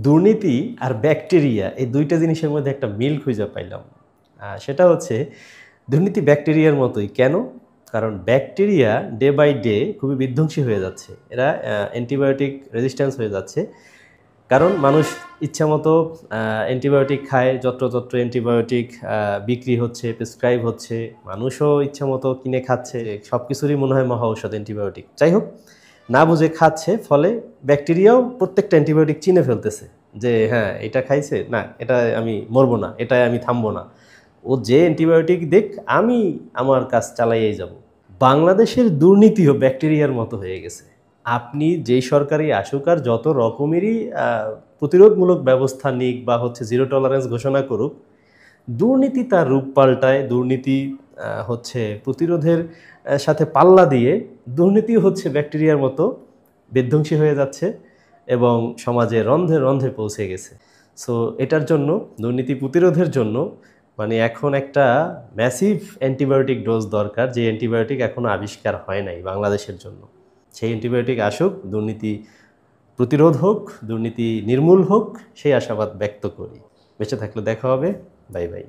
দুর্নীতি আর ব্যাকটেরিয়া এই দুইটা জিনিসের মধ্যে একটা মিল খুঁজে পাইলাম। সেটা হচ্ছে দুর্নীতি ব্যাকটেরিয়ার মতোই। কেন? কারণ ব্যাকটেরিয়া ডে বাই ডে খুবই বিধ্বংসী হয়ে যাচ্ছে, এরা অ্যান্টিবায়োটিক রেজিস্ট্যান্স হয়ে যাচ্ছে। কারণ মানুষ ইচ্ছামতো অ্যান্টিবায়োটিক খায়, যত্রতত্র অ্যান্টিবায়োটিক বিক্রি হচ্ছে, প্রেসক্রাইব হচ্ছে, মানুষও ইচ্ছামতো কিনে খাচ্ছে। সব কিছুরই মনে হয় মহা ঔষধ অ্যান্টিবায়োটিক। যাই হোক, না বুঝে খাচ্ছে, ফলে ব্যাকটেরিয়াও প্রত্যেকটা অ্যান্টিবায়োটিক চিনে ফেলতেছে যে হ্যাঁ এটা খাইছে, না এটা আমি মরবো না, এটাই আমি থামবো না, ও যে অ্যান্টিবায়োটিক দেখ আমি আমার কাজ চালাইয়েই যাব। বাংলাদেশের দুর্নীতিও ব্যাকটেরিয়ার মতো হয়ে গেছে। আপনি যেই সরকারি আসুক আর যত রকমেরই প্রতিরোধমূলক ব্যবস্থা নিক বা হচ্ছে জিরো টলারেন্স ঘোষণা করুক, দুর্নীতি তার রূপ পাল্টায়। দুর্নীতি হচ্ছে প্রতিরোধের সাথে পাল্লা দিয়ে দুর্নীতি হচ্ছে ব্যাকটেরিয়ার মতো বিধ্বংসী হয়ে যাচ্ছে এবং সমাজে রন্ধে রন্ধে পৌঁছে গেছে। সো এটার জন্য, দুর্নীতি প্রতিরোধের জন্য মানে এখন একটা ম্যাসিভ অ্যান্টিবায়োটিক ডোজ দরকার, যে অ্যান্টিবায়োটিক এখনও আবিষ্কার হয় নাই বাংলাদেশের জন্য। সেই অ্যান্টিবায়োটিক আসুক, দুর্নীতি প্রতিরোধ হোক, দুর্নীতি নির্মূল হোক, সেই আশাবাদ ব্যক্ত করি। বেঁচে থাকলে দেখা হবে। Bye bye.